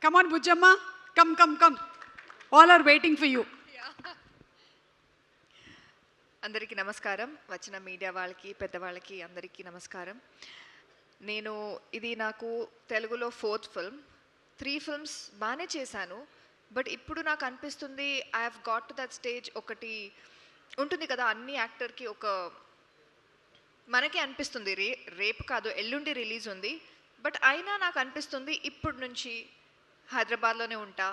Come on, Bujamma. Come. All are waiting for you. అందరికీ నమస్కారం. వచ్చిన మీడియా వాళ్ళకి పెద్దవాళ్ళకి అందరికీ నమస్కారం. ఇది నాకు తెలుగులో 4th ఫిల్మ్. 3 ఫిల్మ్స్ బాగానే చేశాను. బట్ ఇప్పుడు నాకు అనిపిస్తుంది I have got to that stage. ఒకటి ఉంటుంది కదా, అన్ని యాక్టర్కి ఒక మనకే అనిపిస్తుంది రేపు కాదు ఎల్లుండి రిలీజ్ ఉంది. బట్ అయినా నాకు అనిపిస్తుంది ఇప్పుడు నుంచి హైదరాబాద్లోనే ఉంటా,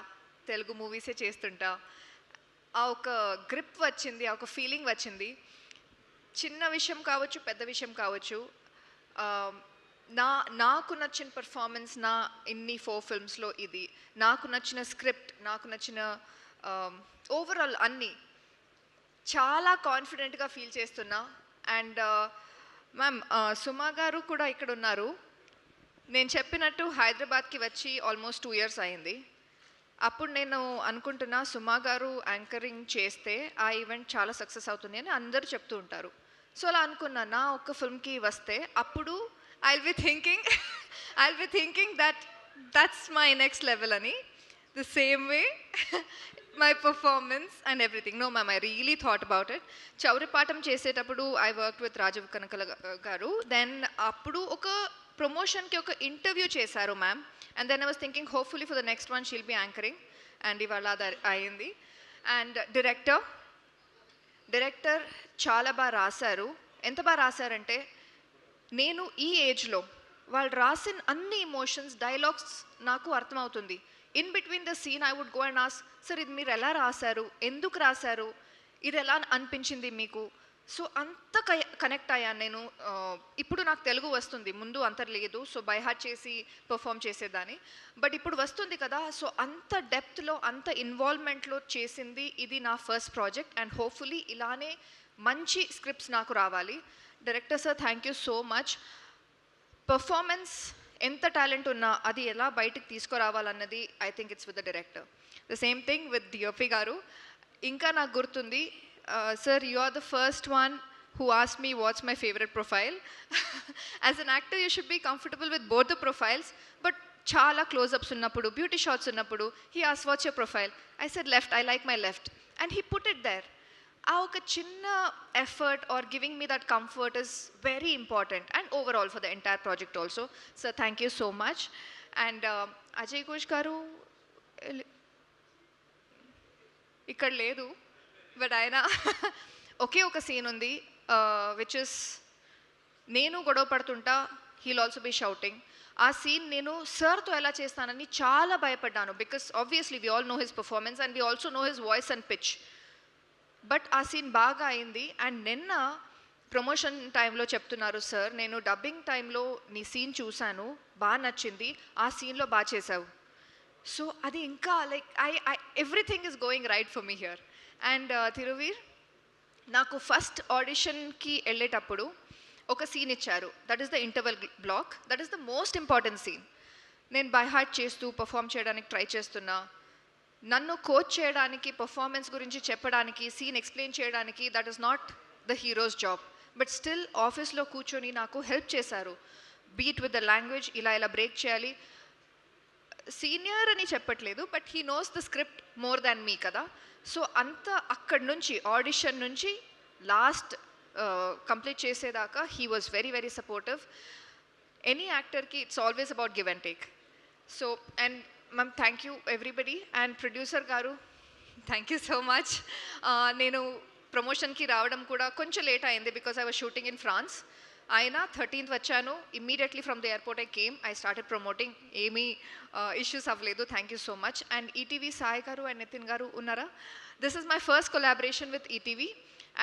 తెలుగు మూవీసే చేస్తుంటా. ఆ ఒక గ్రిప్ వచ్చింది, ఆ ఒక ఫీలింగ్ వచ్చింది. చిన్న విషయం కావచ్చు, పెద్ద విషయం కావచ్చు, నాకు నచ్చిన పర్ఫార్మెన్స్ ఇన్ని 4 ఫిల్మ్స్లో ఇది, నాకు నచ్చిన స్క్రిప్ట్, నాకు నచ్చిన ఓవరాల్ అన్నీ చాలా కాన్ఫిడెంట్గా ఫీల్ చేస్తున్నా. అండ్ మ్యామ్, సుమా గారు కూడా ఇక్కడ ఉన్నారు. నేను చెప్పినట్టు హైదరాబాద్కి వచ్చి ఆల్మోస్ట్ 2 years అయింది. అప్పుడు నేను అనుకుంటున్నా సుమా గారు యాంకరింగ్ చేస్తే ఆ ఈవెంట్ చాలా సక్సెస్ అవుతుంది అని అందరూ చెప్తూ ఉంటారు. సో అలా అనుకున్నా, నా ఒక్క ఫిల్మ్కి వస్తే అప్పుడు I'll be thinking that's my next level అని. The same way my performance and everything. No ma'am, I really thought about it. చౌరిపాఠం చేసేటప్పుడు I worked with Rajiv Kanakala గారు. దెన్ అప్పుడు ఒక ప్రమోషన్కి ఒక ఇంటర్వ్యూ చేశారు ma'am. And then I was thinking hopefully for the next one she'll be anchoring, and ఇవాళ అది అయింది. And director చాలా బాగా రాశారు. ఎంత బాగా రాశారంటే, నేను ఈ ఏజ్లో వాళ్ళు రాసిన అన్ని ఎమోషన్స్, డైలాగ్స్ నాకు అర్థమవుతుంది. In between the scene I would go and ask, sir ఇది మీరు ఎలా రాశారు, ఎందుకు రాశారు, ఇది ఎలా అనిపించింది మీకు? సో అంత కనెక్ట్ అయ్యాను నేను. ఇప్పుడు నాకు తెలుగు వస్తుంది, ముందు అంత లేదు. సో బై హార్ట్ చేసి పర్ఫామ్ చేసేదాన్ని. బట్ ఇప్పుడు వస్తుంది కదా, సో అంత డెప్త్లో, అంత ఇన్వాల్వ్మెంట్లో చేసింది ఇది నా ఫస్ట్ ప్రాజెక్ట్. అండ్ హోప్ఫుల్లీ ఇలానే మంచి స్క్రిప్ట్స్ నాకు రావాలి. Director sir, thank you so much. Performance ఎంత టాలెంట్ ఉన్నా అది ఎలా బయటకు తీసుకురావాలన్నది I think it's with the director. The same thing with DOP గారు. ఇంకా నాకు గుర్తుంది, sir, you are the first one who asked me what's my favorite profile. As an actor you should be comfortable with both the profiles, but chala close-ups unnappudu, beauty shots unnappudu, he asked what's your profile. I said left, I like my left, and he put it there. Aa oka chinna effort or giving me that comfort is very important, and overall for the entire project also. Sir, thank you so much. And Ajay Ghosh garu ikkada ledu, but ఆయన ఒకే ఒక scene ఉంది, which is నేను గొడవ పడుతుంటా, heal also be shouting. ఆ scene నేను సార్తో ఎలా చేస్తానని చాలా భయపడ్డాను. Because obviously we all know his performance and we also no his voice and pitch. But ఆ సీన్ బాగా అయింది. అండ్ నిన్న ప్రమోషన్ టైంలో చెప్తున్నారు, సార్ నేను డబ్బింగ్ టైంలో నీ సీన్ చూశాను, బాగా నచ్చింది, ఆ సీన్లో బాగా చేసావు. సో అది ఇంకా like everything is going right for me here. And Thiruveer, నాకు ఫస్ట్ ఆడిషన్కి వెళ్ళేటప్పుడు ఒక సీన్ ఇచ్చారు. That is the interval block. That is the most important scene. నేను బై హార్ట్ చేస్తూ పర్ఫామ్ చేయడానికి ట్రై చేస్తున్నా. నన్ను కోచ్ చేయడానికి, పర్ఫార్మెన్స్ గురించి చెప్పడానికి, సీన్ ఎక్స్ప్లెయిన్ చేయడానికి that is not the hero's job. But still ఆఫీస్లో కూర్చొని నాకు హెల్ప్ చేశారు. బీట్ విత్ ద లాంగ్వేజ్, ఇలా బ్రేక్ చేయాలి. సీనియర్ అని చెప్పట్లేదు, but he knows the script more than me కదా. సో అంత అక్కడి నుంచి ఆడిషన్ నుంచి లాస్ట్ కంప్లీట్ చేసేదాకా he was very very supportive. Any యాక్టర్కి it's always about give and take. So and ma'am, thank you everybody. And producer గారు, thank you so much. నేను ప్రమోషన్కి రావడం కూడా కొంచెం లేట్ అయింది because I was shooting in France. అయినా 13th వచ్చాను. Immediately from the airport I came, I started promoting. ఏమీ ఇష్యూస్ అవ్వలేదు. Thank you so much. And ETV Sai గారు అండ్ నితిన్ గారు ఉన్నారా? This is my first collaboration with ETV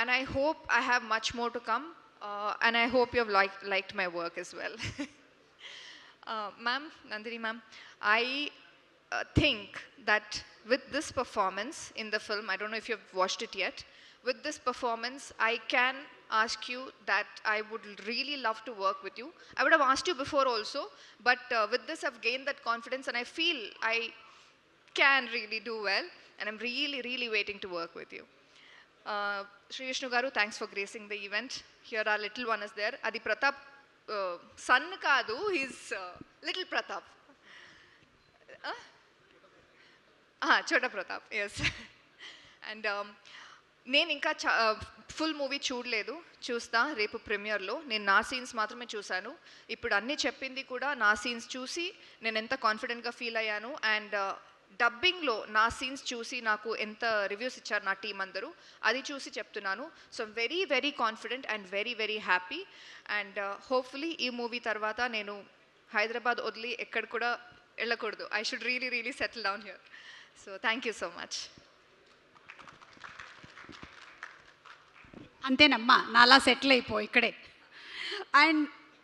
and I hope I have much more to come and I hope you have liked my work as well. Ma'am, Nandini ma'am, I think that with this performance in the film, I don't know if you've watched it yet, with this performance I can ask you that I would really love to work with you. I would have asked you before also, but with this I've gained that confidence and I feel I can really do well, and I'm really waiting to work with you. Sri Vishnu garu, thanks for gracing the event. Here our little one is there. Adi Pratap son kaadu, he's little Pratap. చోటా Pratap, yes. And నేను ఇంకా full movie చూడలేదు, చూస్తా రేపు ప్రీమియర్లో. నేను నా scenes మాత్రమే చూశాను. ఇప్పుడు అన్నీ చెప్పింది కూడా నా సీన్స్ చూసి నేను ఎంత కాన్ఫిడెంట్గా ఫీల్ అయ్యాను. అండ్ డబ్బింగ్లో నా సీన్స్ చూసి నాకు ఎంత రివ్యూస్ ఇచ్చారు నా టీం అందరూ, అది చూసి చెప్తున్నాను. So very very confident and very very happy. And hopefully ఈ మూవీ తర్వాత నేను హైదరాబాద్ వదిలి ఎక్కడ కూడా వెళ్ళకూడదు. I should really really settle down here. So thank you so much. అంతేనమ్మా, నాలా సెటిల్ అయిపో ఇక్కడే. అండ్